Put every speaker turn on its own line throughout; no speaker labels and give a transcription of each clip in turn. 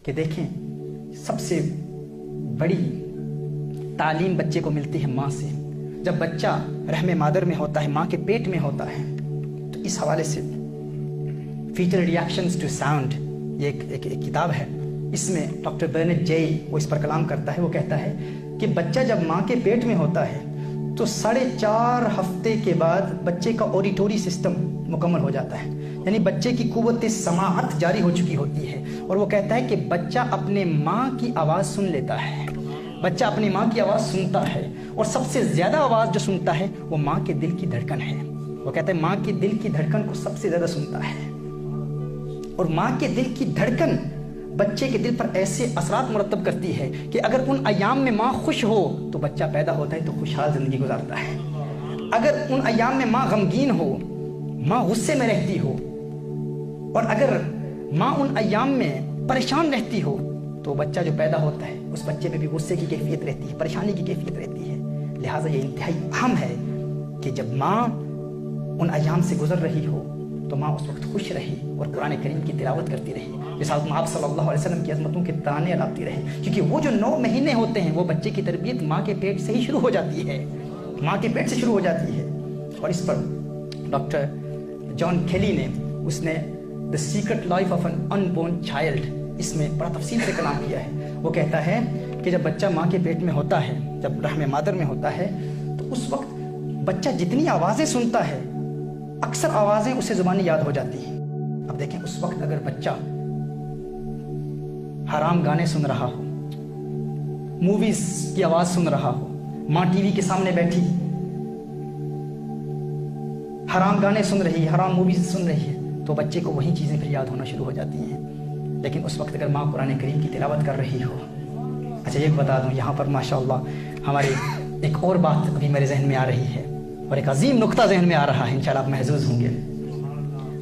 کہ دیکھیں سب سے بڑی تعلیم بچے کو ملتی ہے ماں سے. جب بچہ رحم مادر میں ہوتا ہے، ماں کے پیٹ میں ہوتا ہے، تو اس حوالے سے فیٹل ریئیکشنز ٹو ساؤنڈ یہ ایک کتاب ہے. اس میں ڈاکٹر برنٹ جے وہ اس پر کلام کرتا ہے. وہ کہتا ہے کہ بچہ جب ماں کے پیٹ میں ہوتا ہے تو 4.5 ہفتے کے بعد بچے کا اوڈیٹوری سسٹم مکمل ہو جاتا ہے، یعنی بچے کی قوت سماعت جاری ہو چکی ہوتی ہے. اور وہ کہتا ہے کہ بچہ اپنے ماں کی آواز سن لیتا ہے، بچہ اپنی ماں کی آواز سنتا ہے، اور سب سے زیادہ آواز جو سنتا ہے وہ ماں کے دل کی دھڑکن ہے. وہ کہتا ہے ماں کے دل کی دھڑکن کو سب سے زیادہ سنتا ہے. اور ماں کے دل کی دھڑکن بچے کے دل پر ایسے اثرات مرتب کرتی ہے کہ اگر ان ایام میں ماں خوش ہو تو بچہ پیدا ہوتا ہے تو خوشحال زندگی گزارتا ہے. اگر ان ایام میں ماں غمگین ہو، ماں غصے میں رہتی ہو، اور اگر ماں ان ایام میں پریشان رہتی ہو تو بچہ جو پیدا ہوتا ہے اس بچے پہ بھی غصے کی کیفیت رہتی ہے، پریشانی کی کیفیت رہتی ہے. لہٰذا یہ انتہائی اہم ہے کہ جب ماں ان ایام سے گزر رہی ہو تو ماں اس وقت خوش رہے اور قرآن کریم کی تلاوت کرتی رہے، مثال آپ صلی اللہ علیہ وسلم کی عظمتوں کے ترانے الاپتی رہے. کیونکہ وہ جو 9 مہینے ہوتے ہیں وہ بچے کی تربیت ماں کے پیٹ سے ہی شروع ہو جاتی ہے، ماں کے پیٹ سے شروع ہو جاتی ہے. اور اس پر ڈاکٹر جان کیلی نے اس نے the secret life of an unborn child اس میں بڑا تفصیل سے کلام کیا ہے. وہ کہتا ہے کہ جب بچہ ماں کے پیٹ میں ہوتا ہے، جب رحم مادر میں ہوتا ہے، تو اس وقت بچہ جتنی آوازیں سنتا ہے اکثر آوازیں اسے زبانی یاد ہو جاتی ہیں. اب دیکھیں اس وقت اگر بچہ حرام گانے سن رہا ہو، موویز کی آواز سن رہا ہو، ماں ٹی وی کے سامنے بیٹھی حرام گانے سن رہی ہے، حرام موویز سن رہی ہے، تو بچے کو وہی چیزیں پھر یاد ہونا شروع ہو جاتی ہیں. لیکن اس وقت اگر ماں قرآن کریم کی تلاوت کر رہی ہو. اچھا یہ بتا دوں یہاں پر ماشاءاللہ ہماری ایک اور بات ابھی میرے ذہن میں آ رہی ہے اور ایک عظیم نقطہ ذہن میں آ رہا ہے، انشاءاللہ آپ محظوظ ہوں گے.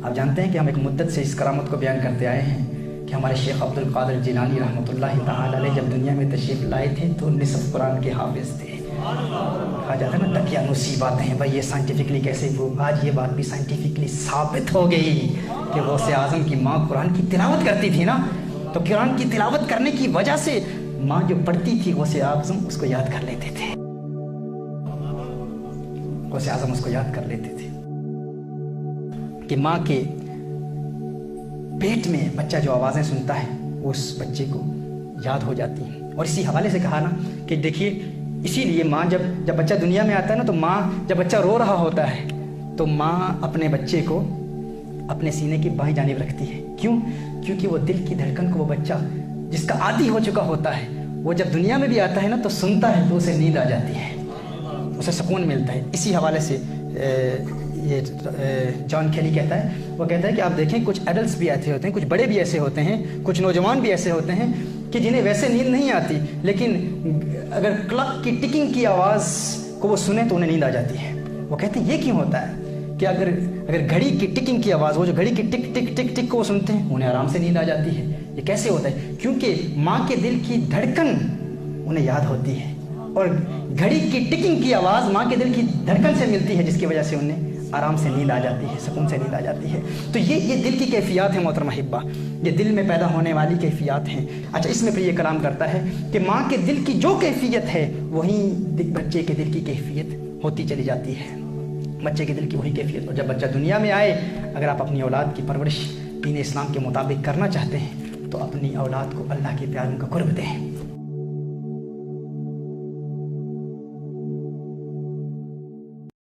آپ جانتے ہیں کہ ہم ایک مدت سے اس کرامت کو بیان کرتے آئے ہیں کہ ہمارے شیخ عبد القادر جیلانی رحمۃ اللہ تعالی علیہ جب دنیا میں تشریف لائے تھے تو نصف قرآن کے حافظ تھے. کہا جاتا ہے نا دقیانوسی باتیں ہیں بھائی، یہ سائنٹیفکلی کیسے وہ، آج یہ بات بھی سائنٹیفکلی ثابت ہو گئی کہ غوث اعظم کی ماں قرآن کی تلاوت کرتی تھی نا، تو قرآن کی تلاوت کرنے کی وجہ سے ماں جو پڑھتی تھی غوث اعظم اس کو یاد کر لیتے تھے، غوث اعظم اس کو یاد کر لیتے تھے. کہ ماں کے پیٹ میں بچہ جو آوازیں سنتا ہے وہ اس بچے کو یاد ہو جاتی ہیں. اور اسی حوالے سے کہا نا کہ دیکھیے اسی لیے ماں جب بچہ دنیا میں آتا ہے نا تو ماں جب بچہ رو رہا ہوتا ہے تو ماں اپنے بچے کو اپنے سینے کی بائیں جانب رکھتی ہے. کیوں؟ کیونکہ وہ دل کی دھڑکن کو وہ بچہ جس کا عادی ہو چکا ہوتا ہے وہ جب دنیا میں بھی آتا ہے نا تو سنتا ہے تو اسے نیند آ جاتی ہے، اسے سکون ملتا ہے. اسی حوالے سے یہ جان کیلی کہتا ہے، وہ کہتا ہے کہ آپ دیکھیں کچھ ایڈلٹس بھی ایسے ہوتے ہیں، کچھ بڑے بھی ایسے ہوتے ہیں، کچھ نوجوان بھی ایسے ہوتے ہیں کہ جنہیں ویسے نیند نہیں آتی، لیکن اگر کلک کی ٹکنگ کی آواز کو وہ سنیں تو انہیں نیند آ جاتی ہے. وہ کہتے ہیں یہ کیوں ہوتا ہے کہ اگر گھڑی کی ٹکنگ کی آواز، وہ جو گھڑی کی ٹک ٹک ٹک ٹک کو وہ سنتے ہیں انہیں آرام سے نیند آ جاتی ہے. یہ کیسے ہوتا ہے؟ کیونکہ ماں کے دل کی دھڑکن انہیں یاد ہوتی ہے اور گھڑی کی ٹکنگ کی آواز ماں کے دل کی دھڑکن سے ملتی ہے، جس کی وجہ سے انہیں آرام سے نیند آ جاتی ہے، سکون سے نیند آ جاتی ہے. تو یہ دل کی کیفیات ہیں محترم احبہ، یہ دل میں پیدا ہونے والی کیفیات ہیں. اچھا اس میں پھر یہ کلام کرتا ہے کہ ماں کے دل کی جو کیفیت ہے وہی بچے کے دل کی کیفیت ہوتی چلی جاتی ہے، بچے کے دل کی وہی کیفیت. اور جب بچہ دنیا میں آئے، اگر آپ اپنی اولاد کی پرورش دین اسلام کے مطابق کرنا چاہتے ہیں تو اپنی اولاد کو اللہ کے پیاروں کا قرب دیں.